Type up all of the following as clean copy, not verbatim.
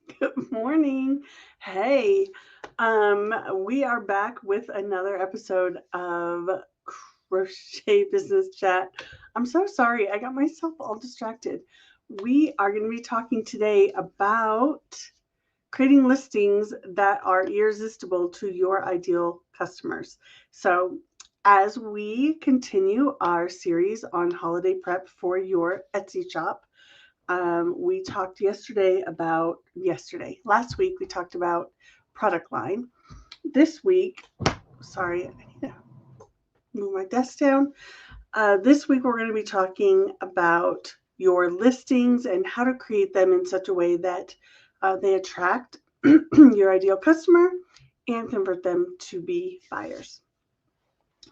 Good morning. Hey, we are back with another episode of Crochet Business Chat. I'm so sorry, I got myself all distracted. We are going to be talking today about creating listings that are irresistible to your ideal customers. So, as we continue our series on holiday prep for your Etsy shop, we talked last week, we talked about product line. This week, sorry, I need to move my desk down. This week, we're going to be talking about your listings and how to create them in such a way that they attract your ideal customer and convert them to be buyers.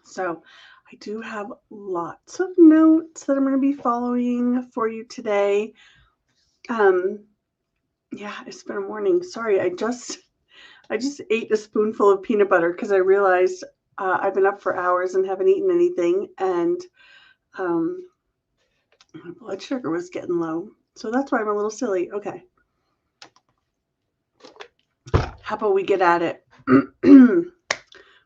So, I do have lots of notes that I'm going to be following for you today. Um, Yeah, it's been a morning. Sorry, I just ate a spoonful of peanut butter because I realized I've been up for hours and haven't eaten anything, and um, my blood sugar was getting low. So that's why I'm a little silly. Okay, how about we get at it?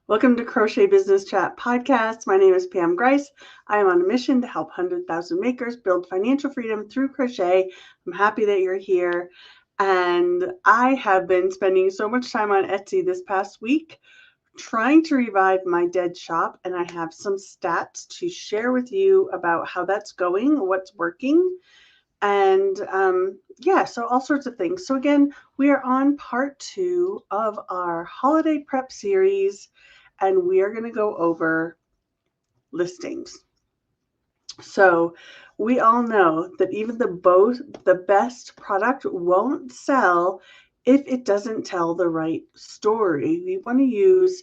Welcome to Crochet Business Chat podcast. My name is Pam Grice. I am on a mission to help 100,000 makers build financial freedom through crochet. I'm happy that you're here. And I have been spending so much time on Etsy this past week trying to revive my dead shop. And I have some stats to share with you about how that's going, what's working. And so all sorts of things. So again, we are on part 2 of our holiday prep series, and we are going to go over listings. So we all know that even the best product won't sell if it doesn't tell the right story. We want to use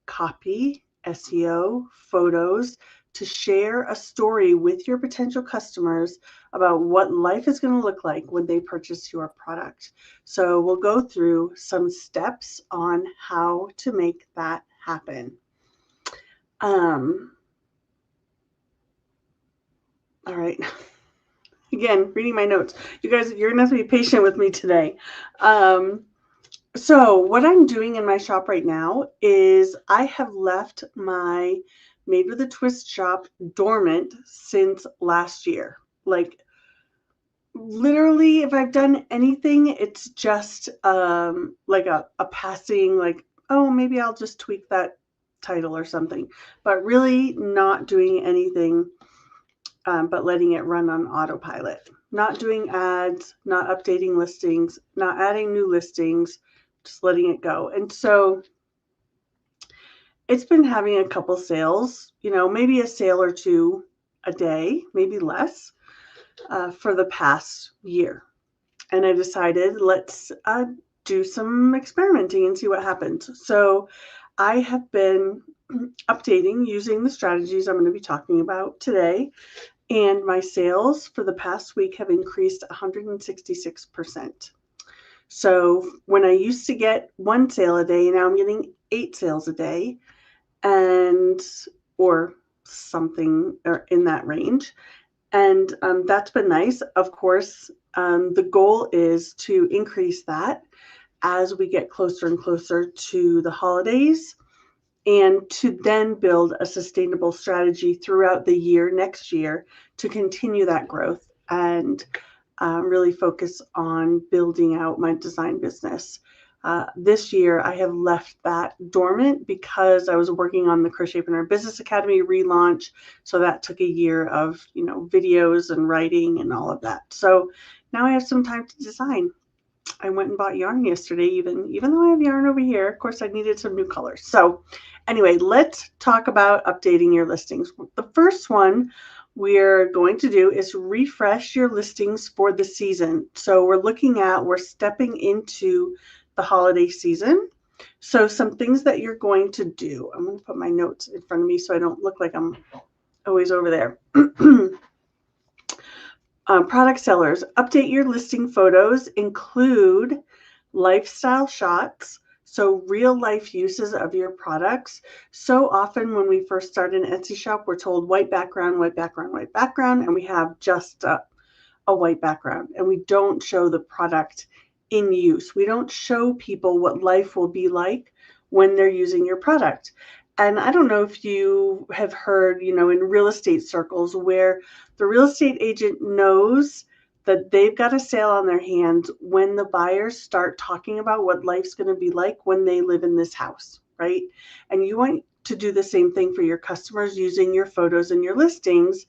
copy, SEO, photos to share a story with your potential customers about what life is going to look like when they purchase your product. So we'll go through some steps on how to make that happen. All right. Again, reading my notes. You guys, you're going to have to be patient with me today. So what I'm doing in my shop right now is I have left my Made with a Twist shop dormant since last year. Like literally, if I've done anything, it's just like a passing, like, oh, maybe I'll just tweak that title or something, but really not doing anything, but letting it run on autopilot. Not doing ads, not updating listings, not adding new listings, just letting it go. And so it's been having a couple sales, maybe a sale or two a day, maybe less, for the past year. And I decided let's do some experimenting and see what happens. So I have been updating using the strategies I'm going to be talking about today. And my sales for the past week have increased 166%. So when I used to get one sale a day, now I'm getting 8 sales a day, or something or in that range. And that's been nice. Of course, the goal is to increase that as we get closer and closer to the holidays, and to then build a sustainable strategy throughout the year, next year, to continue that growth and really focus on building out my design business. This year, I have left that dormant because I was working on the Crochetpreneur Business Academy relaunch. So that took a year of, videos and writing and all of that. So now I have some time to design. I went and bought yarn yesterday, even though I have yarn over here. Of course, I needed some new colors. So anyway, let's talk about updating your listings. The first one we're going to do is refresh your listings for the season. So we're stepping into the holiday season. So some things that you're going to do. I'm going to put my notes in front of me so I don't look like I'm always over there. Product sellers, update your listing photos, include lifestyle shots, so real life uses of your products. So often when we first start an Etsy shop, we're told white background, white background, white background, and we have just a white background, and we don't show the product in use. We don't show people what life will be like when they're using your product. And I don't know if you have heard, in real estate circles where the real estate agent knows that they've got a sale on their hands when the buyers start talking about what life's going to be like when they live in this house, right? And you want to do the same thing for your customers using your photos and your listings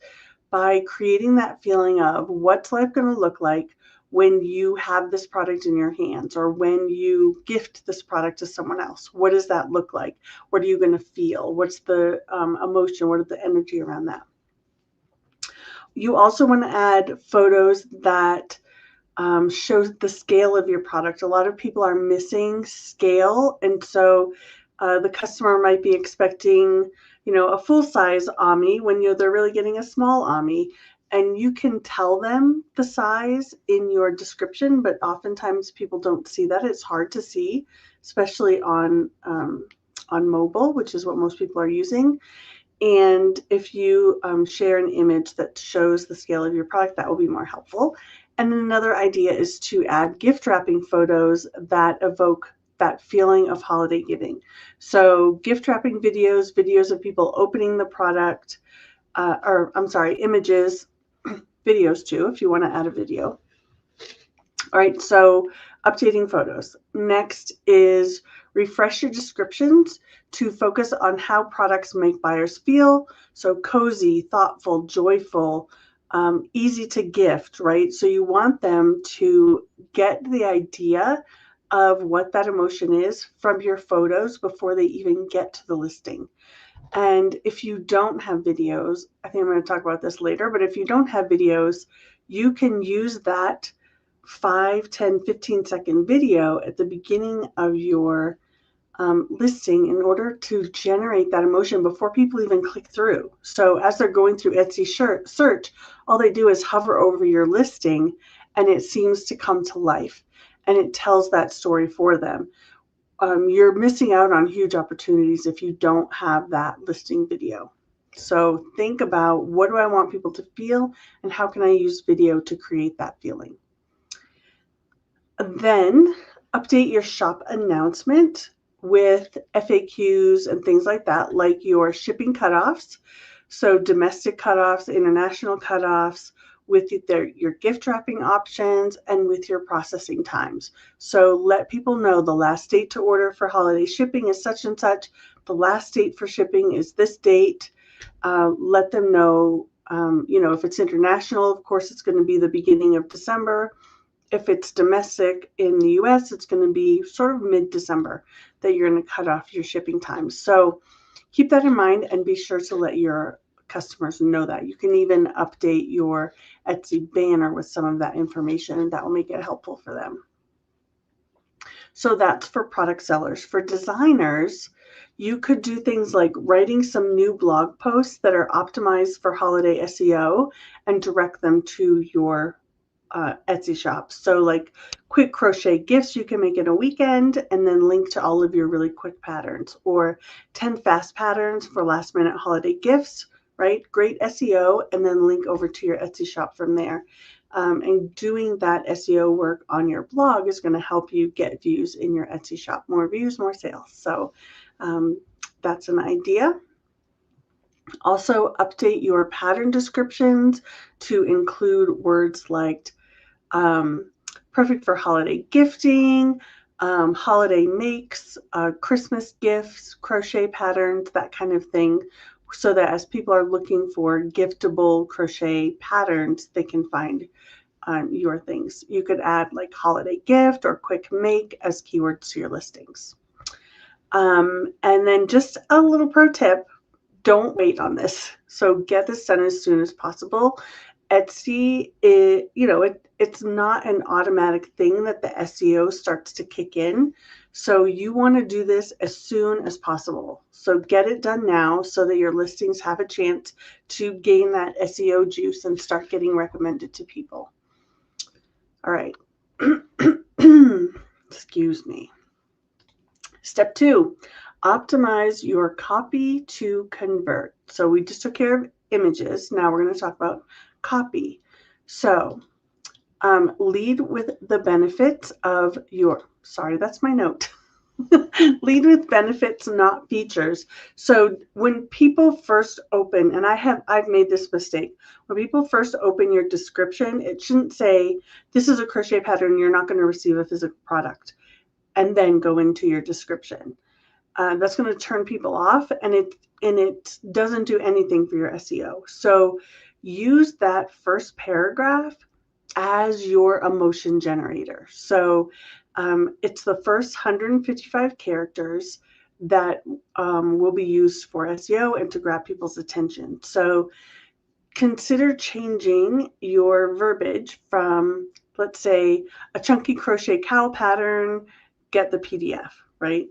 by creating that feeling of what's life going to look like when you have this product in your hands, or when you gift this product to someone else. What does that look like? What are you going to feel? What's the emotion? What is the energy around that? You also want to add photos that show the scale of your product. A lot of people are missing scale, and so the customer might be expecting, a full-size Omni when they're really getting a small Omni. And you can tell them the size in your description, but oftentimes people don't see that. It's hard to see, especially on mobile, which is what most people are using. And if you share an image that shows the scale of your product, that will be more helpful. And another idea is to add gift wrapping photos that evoke that feeling of holiday giving. So gift wrapping videos of people opening the product, images, videos too, if you want to add a video. All right, so updating photos. Next is refresh your descriptions to focus on how products make buyers feel. So cozy, thoughtful, joyful, easy to gift, right? So you want them to get the idea of what that emotion is from your photos before they even get to the listing. And if you don't have videos, I think I'm going to talk about this later, but if you don't have videos, you can use that 5, 10, 15-second video at the beginning of your listing in order to generate that emotion before people even click through. So as they're going through Etsy search, all they do is hover over your listing and it seems to come to life and it tells that story for them. You're missing out on huge opportunities if you don't have that listing video. So think about, what do I want people to feel and how can I use video to create that feeling? Then update your shop announcement with FAQs and things like that, like your shipping cutoffs. So domestic cutoffs, international cutoffs, with your gift wrapping options, and with your processing times. So let people know the last date to order for holiday shipping is such and such. The last date for shipping is this date. Let them know, if it's international, of course, it's going to be the beginning of December. If it's domestic in the US, it's going to be sort of mid-December that you're going to cut off your shipping times. So keep that in mind and be sure to let your customers know that. You can even update your Etsy banner with some of that information, and that will make it helpful for them. So that's for product sellers. For designers, you could do things like writing some new blog posts that are optimized for holiday SEO and direct them to your Etsy shop. So like quick crochet gifts you can make in a weekend and then link to all of your really quick patterns, or 10 fast patterns for last minute holiday gifts, right? Great SEO, and then link over to your Etsy shop from there. And doing that SEO work on your blog is going to help you get views in your Etsy shop. More views, more sales. So that's an idea. Also, update your pattern descriptions to include words like perfect for holiday gifting, holiday makes, Christmas gifts, crochet patterns, that kind of thing, so that as people are looking for giftable crochet patterns, they can find your things. You could add like holiday gift or quick make as keywords to your listings. And then just a little pro tip, don't wait on this. So get this done as soon as possible. Etsy, it's not an automatic thing that the SEO starts to kick in. So you want to do this as soon as possible. So get it done now so that your listings have a chance to gain that SEO juice and start getting recommended to people. All right. Excuse me. Step 2, optimize your copy to convert. So we just took care of images. Now we're going to talk about copy. So Lead with the benefits of your, sorry, that's my note. Lead with benefits, not features. So when people first open, and I've made this mistake, when people first open your description, it shouldn't say, this is a crochet pattern, you're not going to receive a physical product, and then go into your description. That's going to turn people off, and it doesn't do anything for your SEO. So use that first paragraph as your emotion generator. So it's the first 155 characters that will be used for SEO and to grab people's attention. So consider changing your verbiage from, let's say, a chunky crochet cowl pattern, get the PDF, right?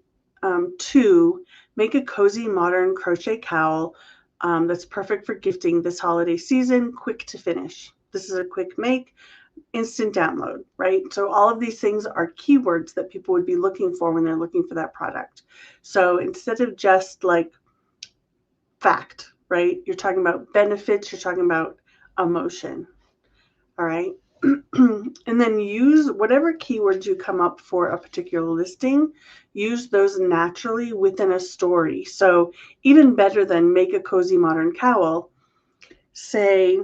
To make a cozy modern crochet cowl that's perfect for gifting this holiday season, quick to finish. This is a quick make, instant download, right? So all of these things are keywords that people would be looking for when they're looking for that product. So instead of just like fact, right? You're talking about benefits, you're talking about emotion, all right? And then use whatever keywords you come up for a particular listing, use those naturally within a story. So even better than make a cozy modern cowl, say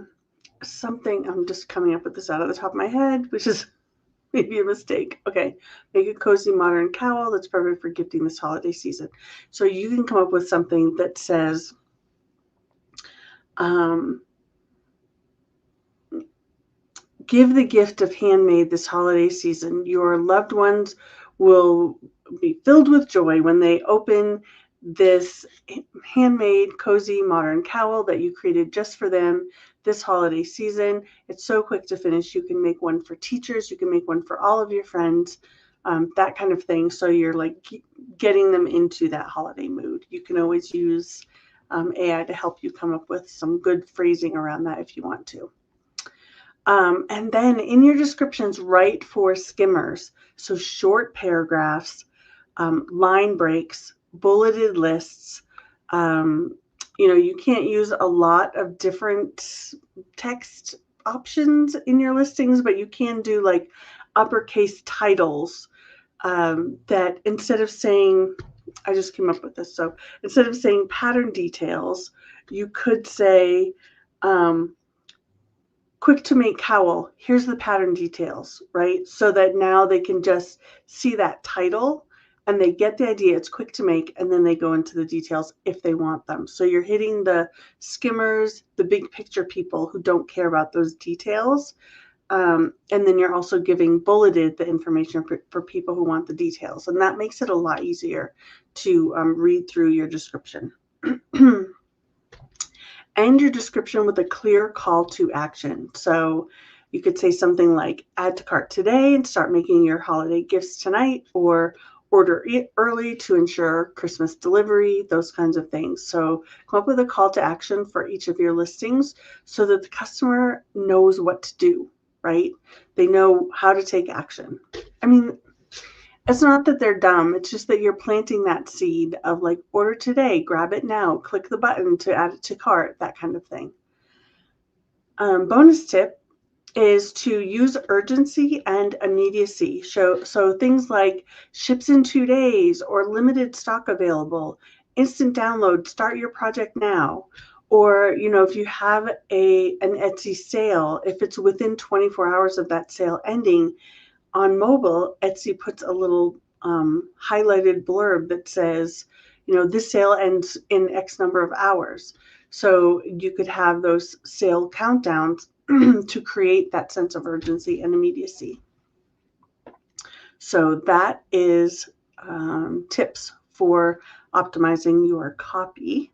something, I'm just coming up with this out of the top of my head, which is maybe a mistake. Okay, make a cozy modern cowl that's perfect for gifting this holiday season. So you can come up with something that says, give the gift of handmade this holiday season. Your loved ones will be filled with joy when they open this handmade, cozy, modern cowl that you created just for them this holiday season. It's so quick to finish. You can make one for teachers. You can make one for all of your friends, that kind of thing. So you're like getting them into that holiday mood. You can always use AI to help you come up with some good phrasing around that if you want to. And then in your descriptions, write for skimmers. So short paragraphs, line breaks, bulleted lists. You can't use a lot of different text options in your listings, but you can do like uppercase titles that instead of saying, I just came up with this. So instead of saying pattern details, you could say, quick to make cowl, here's the pattern details, right? So that now they can just see that title and they get the idea it's quick to make, and then they go into the details if they want them. So you're hitting the skimmers, the big picture people who don't care about those details. And then you're also giving bulleted the information for people who want the details. And that makes it a lot easier to read through your description. End your description with a clear call to action. So you could say something like, add to cart today and start making your holiday gifts tonight, or order early to ensure Christmas delivery, those kinds of things. So come up with a call to action for each of your listings so that the customer knows what to do, right? They know how to take action. I mean, it's not that they're dumb. It's just that you're planting that seed of like, order today, grab it now, click the button to add it to cart, that kind of thing. Bonus tip is to use urgency and immediacy. So things like ships in 2 days or limited stock available, instant download, start your project now. Or, if you have an Etsy sale, if it's within 24 hours of that sale ending, on mobile, Etsy puts a little highlighted blurb that says, this sale ends in X number of hours. So you could have those sale countdowns to create that sense of urgency and immediacy. So that is tips for optimizing your copy.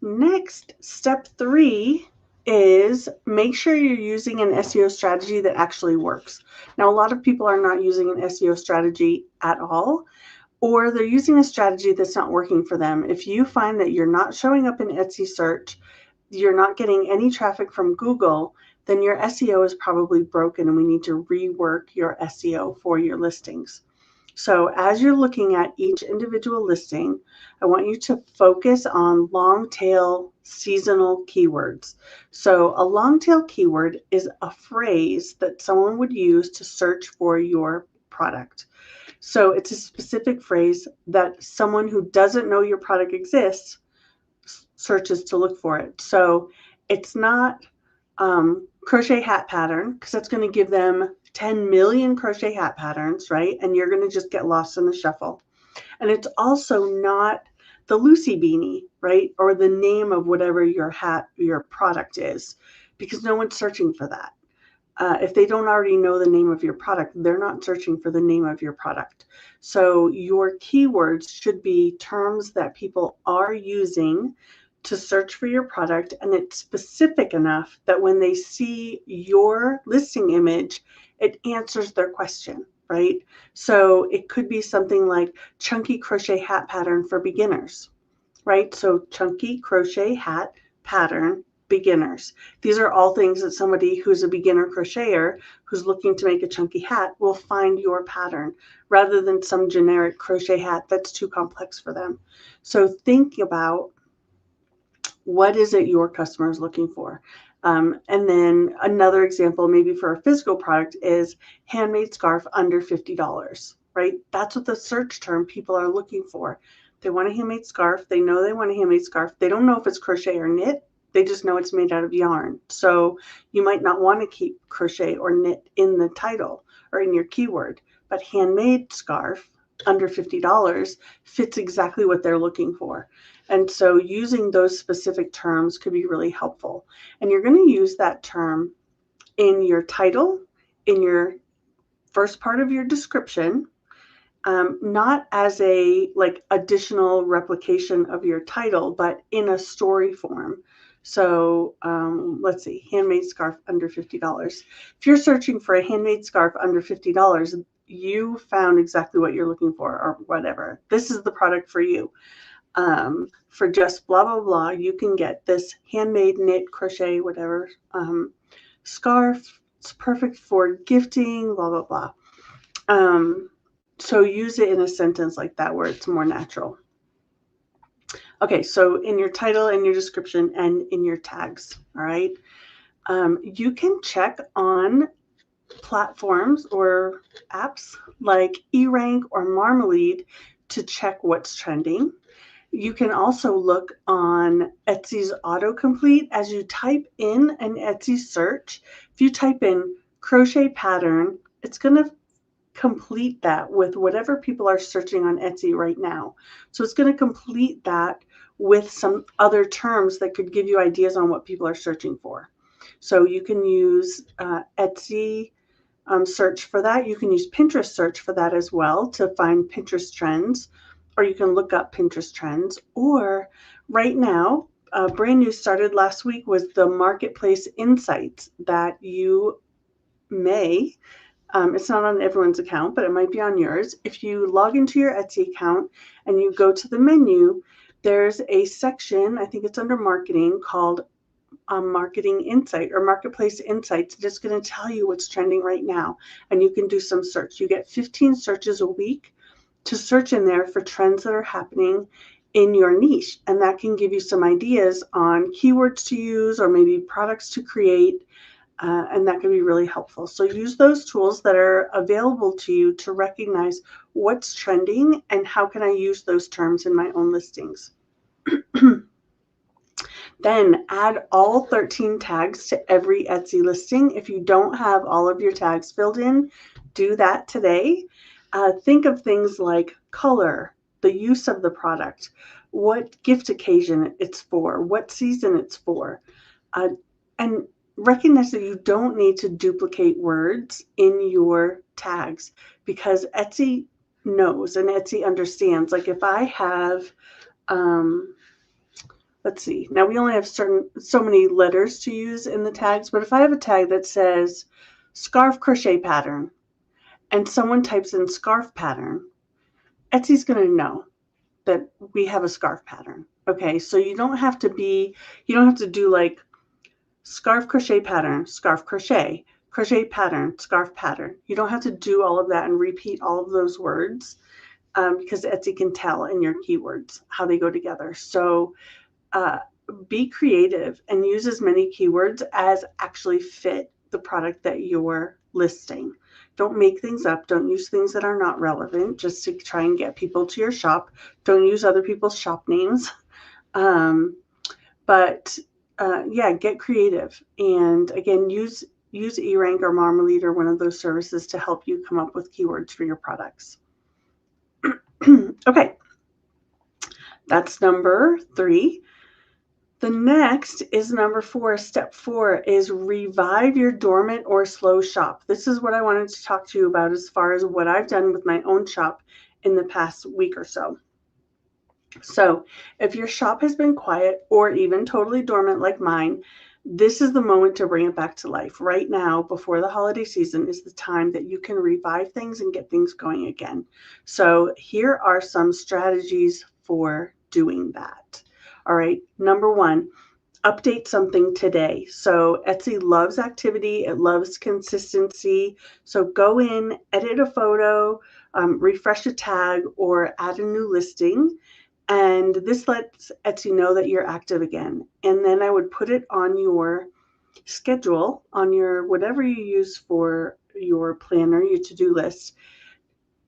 Next, step 3 is make sure you're using an SEO strategy that actually works. Now, a lot of people are not using an SEO strategy at all, or they're using a strategy that's not working for them. If you find that you're not showing up in Etsy search, you're not getting any traffic from Google, then your SEO is probably broken and we need to rework your SEO for your listings. So as you're looking at each individual listing, I want you to focus on long tail seasonal keywords. So a long tail keyword is a phrase that someone would use to search for your product. So it's a specific phrase that someone who doesn't know your product exists searches to look for it. So it's not crochet hat pattern, because that's going to give them 10 million crochet hat patterns, right? And you're going to just get lost in the shuffle. And it's also not the Lucy beanie, right? Or the name of whatever your product is, because no one's searching for that. If they don't already know the name of your product, they're not searching for the name of your product. So your keywords should be terms that people are using to search for your product, and it's specific enough that when they see your listing image, it answers their question, right? So it could be something like chunky crochet hat pattern for beginners, right? So chunky crochet hat pattern beginners. These are all things that somebody who's a beginner crocheter who's looking to make a chunky hat will find your pattern, rather than some generic crochet hat that's too complex for them. So think about, what is it your customer is looking for? And then another example, maybe for a physical product, is handmade scarf under $50, right? That's what the search term people are looking for. They want a handmade scarf. They know they want a handmade scarf. They don't know if it's crochet or knit. They just know it's made out of yarn. So you might not want to keep crochet or knit in the title or in your keyword, but handmade scarf under $50 fits exactly what they're looking for. And so using those specific terms could be really helpful. And you're going to use that term in your title, in your first part of your description, not as a additional replication of your title, but in a story form. So let's see, handmade scarf under $50. If you're searching for a handmade scarf under $50, you found exactly what you're looking for, or whatever. This is the product for you. For just blah, blah, blah, you can get this handmade knit crochet, whatever, scarf. It's perfect for gifting, blah, blah, blah. So use it in a sentence like that where it's more natural. Okay, so in your title, in your description, and in your tags, all right? You can check on platforms or apps like eRank or Marmalade to check what's trending. You can also look on Etsy's autocomplete as you type in an Etsy search. If you type in crochet pattern, it's going to complete that with whatever people are searching on Etsy right now. So it's going to complete that with some other terms that could give you ideas on what people are searching for. So you can use Etsy search for that. You can use Pinterest search for that as well to find Pinterest trends, or you can look up Pinterest trends. Or right now, brand new, started last week, was the Marketplace Insights that you may, it's not on everyone's account, but it might be on yours. If you log into your Etsy account and you go to the menu, there's a section, I think it's under marketing, called Marketing Insight or Marketplace Insights. It's going to tell you what's trending right now, and you can do some search. You get 15 searches a week to search in there for trends that are happening in your niche, and that can give you some ideas on keywords to use or maybe products to create, and that can be really helpful. So use those tools that are available to you to recognize what's trending and how can I use those terms in my own listings. Then add all 13 tags to every Etsy listing. If you don't have all of your tags filled in, do that today. Think of things like color, the use of the product, what gift occasion it's for, what season it's for, and recognize that you don't need to duplicate words in your tags, because Etsy knows and Etsy understands. Like if I have, let's see, now we only have so many letters to use in the tags, but if I have a tag that says scarf crochet pattern and someone types in scarf pattern, Etsy's going to know that we have a scarf pattern. Okay, so you don't have to do like scarf crochet pattern, scarf crochet, crochet pattern, scarf pattern. You don't have to do all of that and repeat all of those words because Etsy can tell in your keywords how they go together. So be creative and use as many keywords as actually fit the product that you're listing. Don't make things up. Don't use things that are not relevant just to try and get people to your shop. Don't use other people's shop names. Yeah, get creative. And again, use eRank or Marmalade or one of those services to help you come up with keywords for your products. Okay, that's number 3. The next is number 4. Step 4 is revive your dormant or slow shop. This is what I wanted to talk to you about as far as what I've done with my own shop in the past week or so. So if your shop has been quiet or even totally dormant like mine, this is the moment to bring it back to life. Right now, before the holiday season, is the time that you can revive things and get things going again. So here are some strategies for doing that. All right, number 1, update something today. So Etsy loves activity. It loves consistency. So go in, edit a photo, refresh a tag, or add a new listing. And this lets Etsy know that you're active again. And then I would put it on your schedule, on your whatever you use for your planner, your to-do list.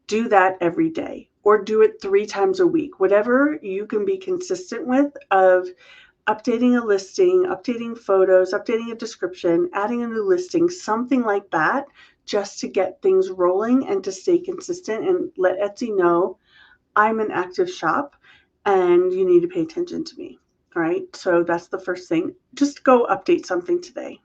Do that every day or do it 3 times a week. Whatever you can be consistent with of updating a listing, updating photos, updating a description, adding a new listing, something like that, just to get things rolling and to stay consistent and let Etsy know I'm an active shop and you need to pay attention to me. All right, so that's the first thing. Just go update something today.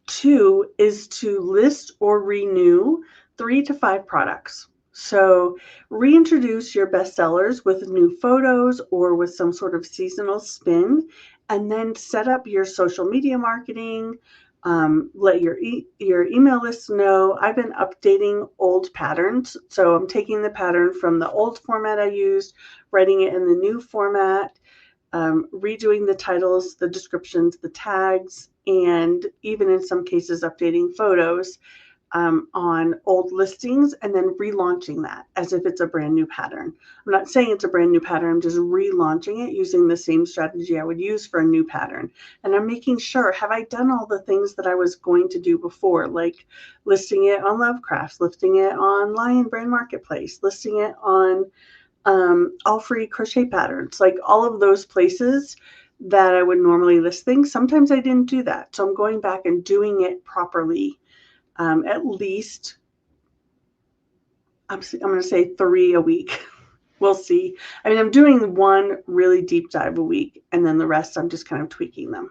2 is to list or renew 3 to 5 products. So reintroduce your bestsellers with new photos or with some sort of seasonal spin, and then set up your social media marketing. Let your email list know. I've been updating old patterns. So I'm taking the pattern from the old format I used, writing it in the new format, redoing the titles, the descriptions, the tags, and even in some cases updating photos on old listings and then relaunching that as if it's a brand new pattern. I'm not saying it's a brand new pattern. I'm just relaunching it using the same strategy I would use for a new pattern. And I'm making sure, have I done all the things that I was going to do before, like listing it on Lovecrafts, listing it on Lion Brand Marketplace, listing it on all free crochet patterns, like all of those places that I would normally list things. Sometimes I didn't do that. So I'm going back and doing it properly. At least, I'm going to say 3 a week. We'll see. I mean, I'm doing 1 really deep dive a week, and then the rest I'm just kind of tweaking them.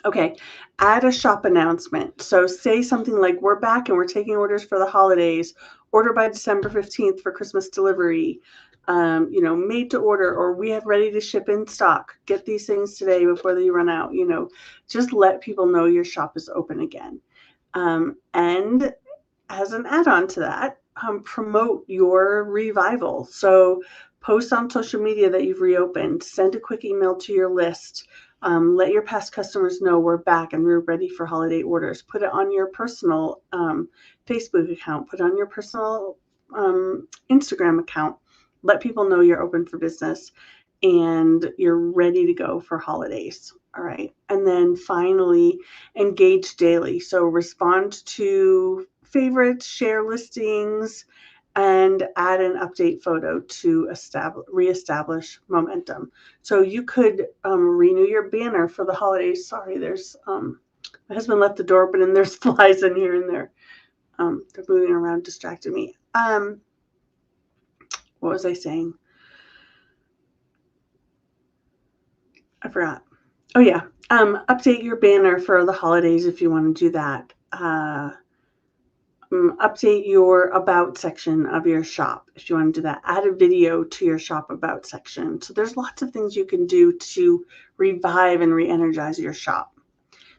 Okay, add a shop announcement. So say something like, we're back and we're taking orders for the holidays. Order by December 15th for Christmas delivery. Made to order, or we have ready to ship in stock. Get these things today before they run out. Just let people know your shop is open again. And as an add-on to that, promote your revival. So post on social media that you've reopened, send a quick email to your list, let your past customers know we're back and we're ready for holiday orders. Put it on your personal Facebook account, put it on your personal Instagram account. Let people know you're open for business and you're ready to go for holidays. All right. And then finally, engage daily. So respond to favorites, share listings, and add an update photo to reestablish momentum. So you could renew your banner for the holidays. Sorry, there's my husband left the door open and there's flies in here and there. They're moving around, distracted me. What was I saying? I forgot. Oh yeah, update your banner for the holidays if you want to do that. Update your about section of your shop if you want to do that. Add a video to your shop about section. So there's lots of things you can do to revive and re-energize your shop.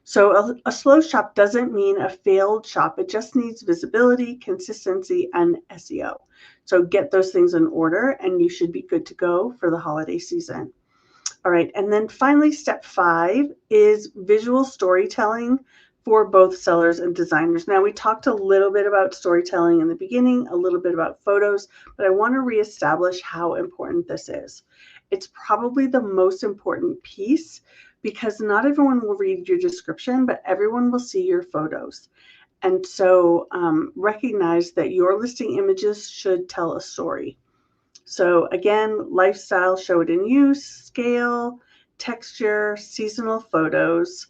So a slow shop doesn't mean a failed shop. It just needs visibility, consistency, and SEO. So get those things in order and you should be good to go for the holiday season. All right, and then finally, step 5 is visual storytelling for both sellers and designers. Now, we talked a little bit about storytelling in the beginning, a little bit about photos, but I want to reestablish how important this is. It's probably the most important piece because not everyone will read your description, but everyone will see your photos. And so recognize that your listing images should tell a story. So again, lifestyle, show it in use, scale, texture, seasonal photos.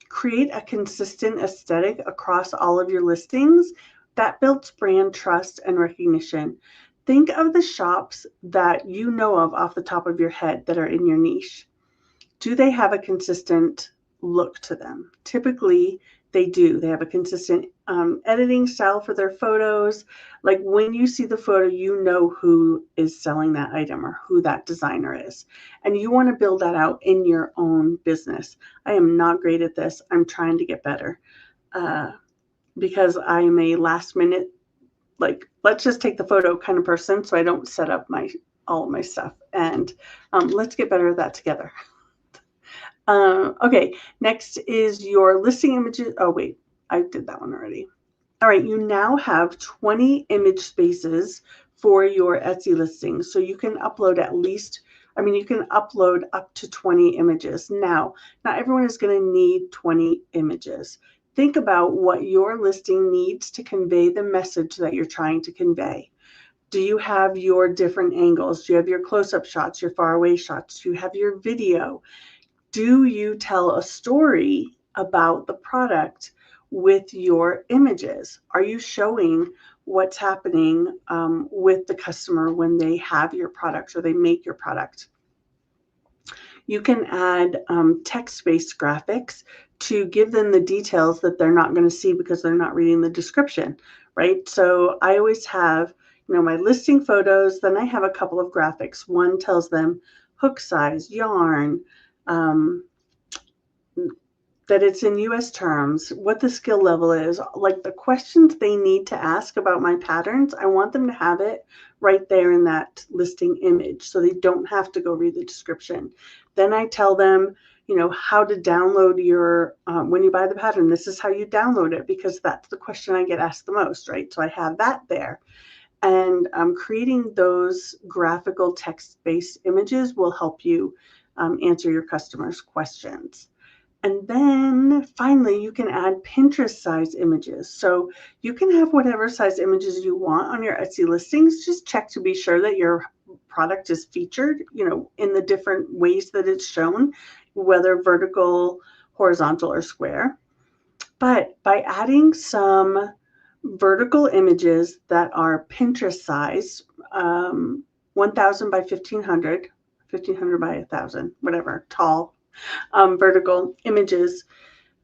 Create a consistent aesthetic across all of your listings. That builds brand trust and recognition. Think of the shops that you know of off the top of your head that are in your niche. Do they have a consistent look to them? Typically, they do. They have a consistent editing style for their photos. Like when you see the photo, you know who is selling that item or who that designer is. And you want to build that out in your own business. I am not great at this. I'm trying to get better because I'm a last minute, like, let's just take the photo kind of person. So I don't set up all of my stuff. And let's get better at that together. Okay, next is your listing images. Oh, wait, I did that one already. All right, you now have 20 image spaces for your Etsy listings. So you can upload you can upload up to 20 images. Now, not everyone is going to need 20 images. Think about what your listing needs to convey the message that you're trying to convey. Do you have your different angles? Do you have your close-up shots, your far away shots? Do you have your video? Do you tell a story about the product with your images? Are you showing what's happening with the customer when they have your product or they make your product? You can add text-based graphics to give them the details that they're not going to see because they're not reading the description, right? So I always have, my listing photos, then I have a couple of graphics. One tells them hook size, yarn, that it's in US terms, what the skill level is, like the questions they need to ask about my patterns. I want them to have it right there in that listing image so they don't have to go read the description. Then I tell them, how to download your, when you buy the pattern, this is how you download it, because that's the question I get asked the most, right? So I have that there. And creating those graphical text-based images will help you answer your customers' questions. And then finally, you can add Pinterest size images. So you can have whatever size images you want on your Etsy listings. Just check to be sure that your product is featured, in the different ways that it's shown, whether vertical, horizontal, or square. But by adding some vertical images that are Pinterest size, 1000 by 1500, 1500 by 1000, whatever, tall, vertical images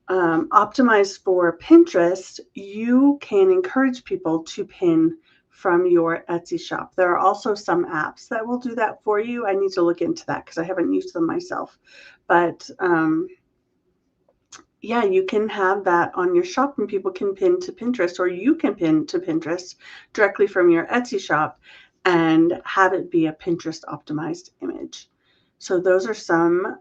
optimized for Pinterest, you can encourage people to pin from your Etsy shop. There are also some apps that will do that for you. I need to look into that because I haven't used them myself. But yeah, you can have that on your shop and people can pin to Pinterest, or you can pin to Pinterest directly from your Etsy shop and have it be a Pinterest optimized image. So those are some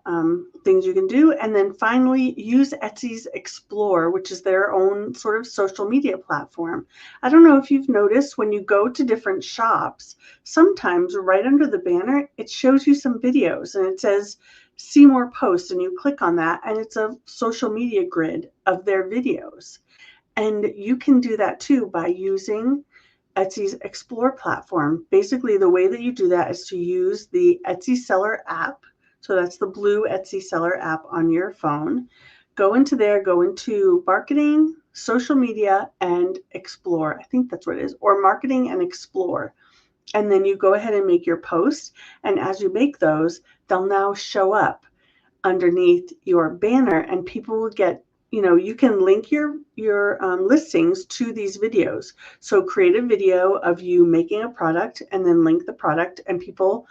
things you can do. And then finally, use Etsy's Explore, which is their own sort of social media platform. I don't know if you've noticed when you go to different shops, sometimes right under the banner, it shows you some videos and it says, see more posts, and you click on that and it's a social media grid of their videos. And you can do that too by using Etsy's Explore platform. Basically, the way that you do that is to use the Etsy Seller app. So that's the blue Etsy Seller app on your phone. Go into there, go into marketing, social media, and Explore. I think that's what it is, or marketing and Explore. And then you go ahead and make your post. And as you make those, they'll now show up underneath your banner and people will get, you can link your listings to these videos. So create a video of you making a product and then link the product, and people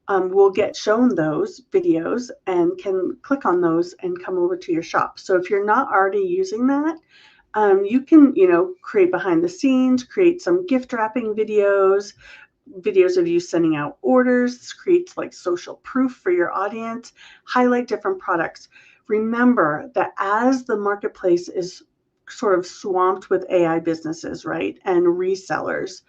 will get shown those videos and can click on those and come over to your shop. So if you're not already using that, you can, create behind the scenes, create some gift wrapping videos of you sending out orders. This creates like social proof for your audience, highlight different products. remember that as the marketplace is sort of swamped with AI businesses, right, and resellers,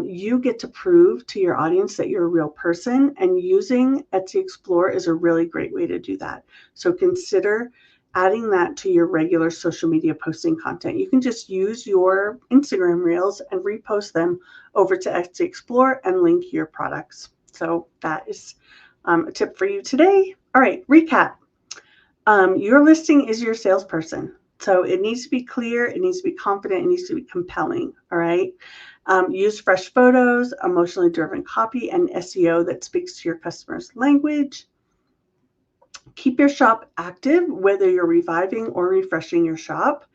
you get to prove to your audience that you're a real person, and using Etsy Explore is a really great way to do that. So consider adding that to your regular social media posting content. You can just use your Instagram reels and repost them over to Etsy Explore and link your products. So that is a tip for you today. All right, recap. Your listing is your salesperson. So it needs to be clear, it needs to be confident, it needs to be compelling. All right. Use fresh photos, emotionally driven copy, and SEO that speaks to your customer's language. Keep your shop active, whether you're reviving or refreshing your shop.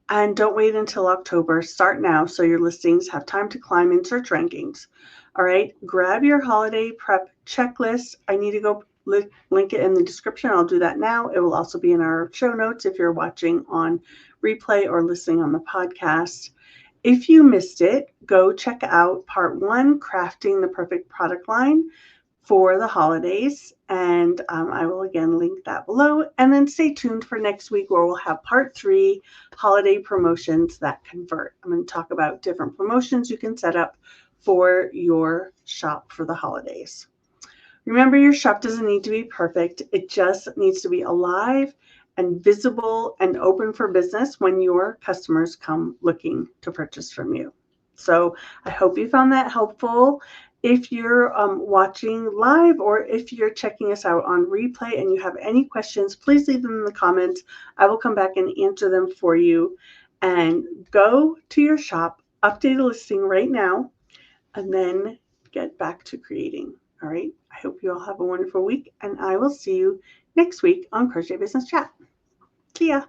And don't wait until October. Start now so your listings have time to climb in search rankings. All right, grab your holiday prep checklist. I need to go link it in the description. I'll do that now. It will also be in our show notes if you're watching on replay or listening on the podcast. If you missed it, go check out part 1, Crafting the Perfect Product Line for the holidays. And I will again link that below. And then stay tuned for next week where we'll have part 3, holiday promotions that convert. I'm going to talk about different promotions you can set up for your shop for the holidays. Remember, your shop doesn't need to be perfect. It just needs to be alive and visible and open for business when your customers come looking to purchase from you. So I hope you found that helpful. If you're watching live or if you're checking us out on replay and you have any questions, please leave them in the comments. I will come back and answer them for you. And go to your shop, update a listing right now, and then get back to creating. All right. I hope you all have a wonderful week, and I will see you next week on Crochet Business Chat. See ya.